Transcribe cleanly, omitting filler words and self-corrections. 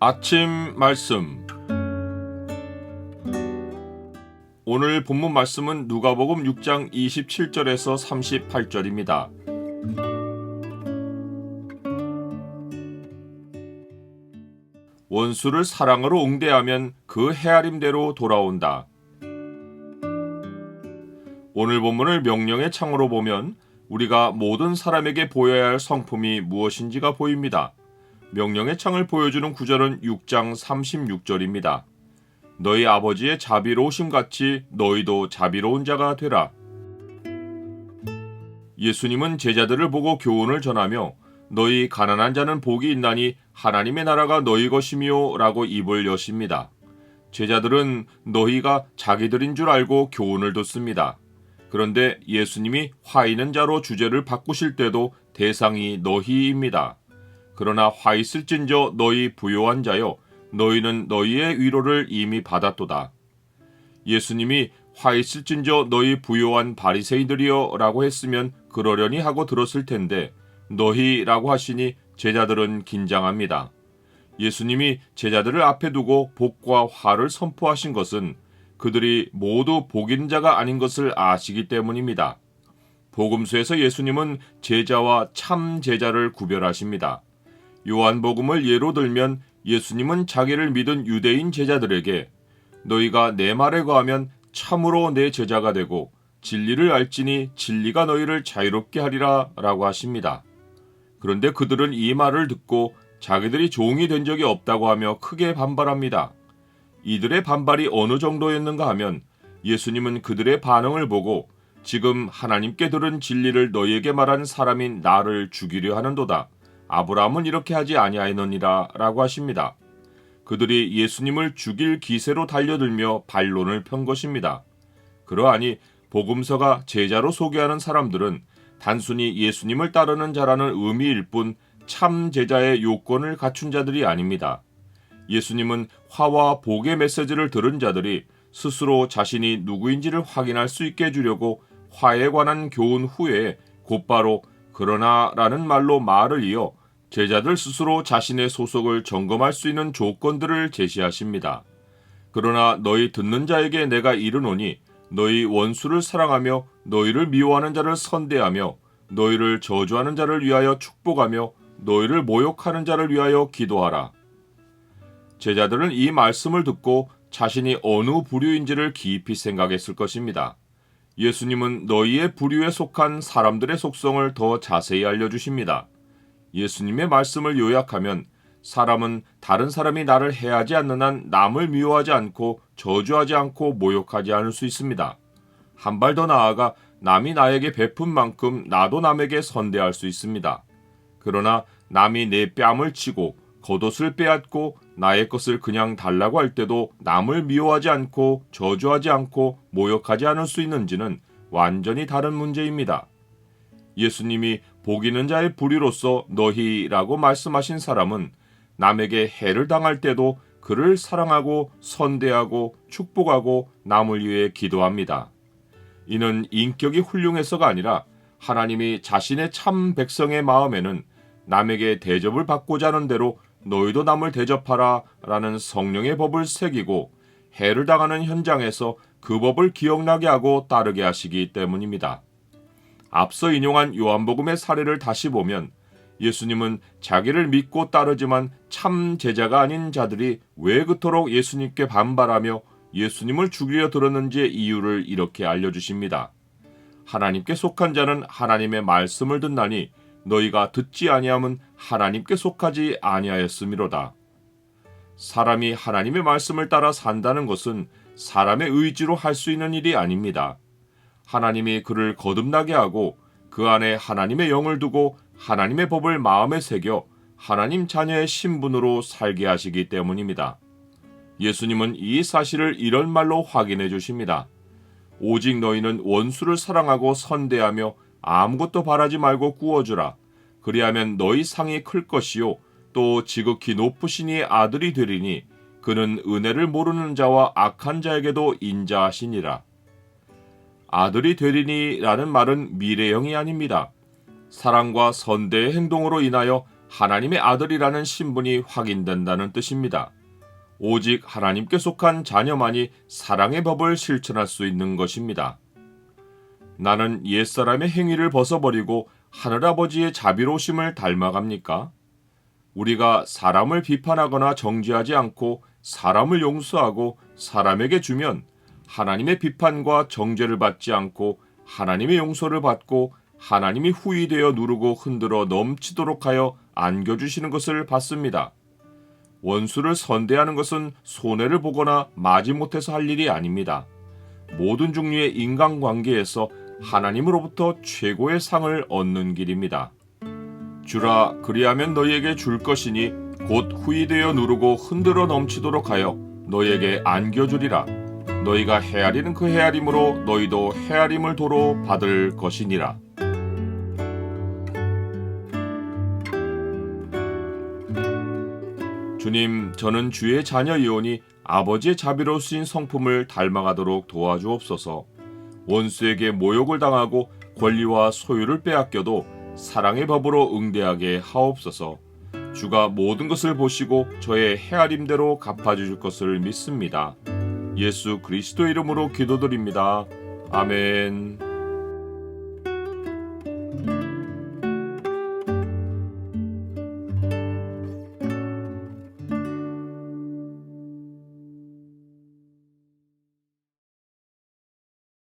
아침 말씀. 오늘 본문 말씀은 누가복음 6장 27절에서 38절입니다. 원수를 사랑으로 응대하면 그 헤아림대로 돌아온다. 오늘 본문을 명령의 창으로 보면 우리가 모든 사람에게 보여야 할 성품이 무엇인지가 보입니다. 명령의 창을 보여주는 구절은 6장 36절입니다. 너희 아버지의 자비로우심 같이 너희도 자비로운 자가 되라. 예수님은 제자들을 보고 교훈을 전하며 너희 가난한 자는 복이 있나니 하나님의 나라가 너희 것이며 라고 입을 여십니다. 제자들은 너희가 자기들인 줄 알고 교훈을 듣습니다. 그런데 예수님이 화 있는 자로 주제를 바꾸실 때도 대상이 너희입니다. 그러나 화 있을진저 너희 부요한 자여 너희는 너희의 위로를 이미 받았도다. 예수님이 화 있을진저 너희 부요한 바리새인들이여 라고 했으면 그러려니 하고 들었을 텐데 너희라고 하시니 제자들은 긴장합니다. 예수님이 제자들을 앞에 두고 복과 화를 선포하신 것은 그들이 모두 복 있는 자가 아닌 것을 아시기 때문입니다. 복음서에서 예수님은 제자와 참 제자를 구별하십니다. 요한복음을 예로 들면 예수님은 자기를 믿은 유대인 제자들에게 너희가 내 말에 거하면 참으로 내 제자가 되고 진리를 알지니 진리가 너희를 자유롭게 하리라 라고 하십니다. 그런데 그들은 이 말을 듣고 자기들이 종이 된 적이 없다고 하며 크게 반발합니다. 이들의 반발이 어느 정도였는가 하면 예수님은 그들의 반응을 보고 지금 하나님께 들은 진리를 너희에게 말한 사람인 나를 죽이려 하는도다. 아브라함은 이렇게 하지 아니하였느니라 라고 하십니다. 그들이 예수님을 죽일 기세로 달려들며 반론을 편 것입니다. 그러하니 복음서가 제자로 소개하는 사람들은 단순히 예수님을 따르는 자라는 의미일 뿐 참 제자의 요건을 갖춘 자들이 아닙니다. 예수님은 화와 복의 메시지를 들은 자들이 스스로 자신이 누구인지를 확인할 수 있게 해주려고 화에 관한 교훈 후에 곧바로 그러나 라는 말로 말을 이어 제자들 스스로 자신의 소속을 점검할 수 있는 조건들을 제시하십니다. 그러나 너희 듣는 자에게 내가 이르노니 너희 원수를 사랑하며 너희를 미워하는 자를 선대하며 너희를 저주하는 자를 위하여 축복하며 너희를 모욕하는 자를 위하여 기도하라. 제자들은 이 말씀을 듣고 자신이 어느 부류인지를 깊이 생각했을 것입니다. 예수님은 너희의 부류에 속한 사람들의 속성을 더 자세히 알려주십니다. 예수님의 말씀을 요약하면 사람은 다른 사람이 나를 해하지 않는 한 남을 미워하지 않고 저주하지 않고 모욕하지 않을 수 있습니다. 한 발 더 나아가 남이 나에게 베푼 만큼 나도 남에게 선대할 수 있습니다. 그러나 남이 내 뺨을 치고 겉옷을 빼앗고 나의 것을 그냥 달라고 할 때도 남을 미워하지 않고 저주하지 않고 모욕하지 않을 수 있는지는 완전히 다른 문제입니다. 예수님이 복 있는 자의 부류로서 너희라고 말씀하신 사람은 남에게 해를 당할 때도 그를 사랑하고 선대하고 축복하고 남을 위해 기도합니다. 이는 인격이 훌륭해서가 아니라 하나님이 자신의 참 백성의 마음에는 남에게 대접을 받고자 하는 대로 너희도 남을 대접하라 라는 성령의 법을 새기고 해를 당하는 현장에서 그 법을 기억나게 하고 따르게 하시기 때문입니다. 앞서 인용한 요한복음의 사례를 다시 보면 예수님은 자기를 믿고 따르지만 참 제자가 아닌 자들이 왜 그토록 예수님께 반발하며 예수님을 죽이려 들었는지의 이유를 이렇게 알려주십니다. 하나님께 속한 자는 하나님의 말씀을 듣나니 너희가 듣지 아니함은 하나님께 속하지 아니하였음이로다. 사람이 하나님의 말씀을 따라 산다는 것은 사람의 의지로 할 수 있는 일이 아닙니다. 하나님이 그를 거듭나게 하고 그 안에 하나님의 영을 두고 하나님의 법을 마음에 새겨 하나님 자녀의 신분으로 살게 하시기 때문입니다. 예수님은 이 사실을 이런 말로 확인해 주십니다. 오직 너희는 원수를 사랑하고 선대하며 아무것도 바라지 말고 구워주라. 그리하면 너희 상이 클 것이요 또 지극히 높으시니 아들이 되리니 그는 은혜를 모르는 자와 악한 자에게도 인자하시니라. 아들이 되리니 라는 말은 미래형이 아닙니다. 사랑과 선대의 행동으로 인하여 하나님의 아들이라는 신분이 확인된다는 뜻입니다. 오직 하나님께 속한 자녀만이 사랑의 법을 실천할 수 있는 것입니다. 나는 옛사람의 행위를 벗어버리고 하늘아버지의 자비로우심을 닮아갑니까? 우리가 사람을 비판하거나 정죄하지 않고 사람을 용서하고 사람에게 주면 하나님의 비판과 정죄를 받지 않고 하나님의 용서를 받고 하나님이 후히 되어 누르고 흔들어 넘치도록 하여 안겨주시는 것을 봤습니다. 원수를 선대하는 것은 손해를 보거나 마지못해서 할 일이 아닙니다. 모든 종류의 인간관계에서 하나님으로부터 최고의 상을 얻는 길입니다. 주라, 그리하면 너희에게 줄 것이니 곧 후히 되어 누르고 흔들어 넘치도록 하여 너희에게 안겨주리라. 너희가 헤아리는 그 헤아림으로 너희도 헤아림을 도로 받을 것이니라. 주님, 저는 주의 자녀이오니 아버지의 자비로우신 성품을 닮아가도록 도와주옵소서. 원수에게 모욕을 당하고 권리와 소유를 빼앗겨도 사랑의 법으로 응대하게 하옵소서. 주가 모든 것을 보시고 저의 헤아림대로 갚아주실 것을 믿습니다. 예수 그리스도 이름으로 기도드립니다. 아멘.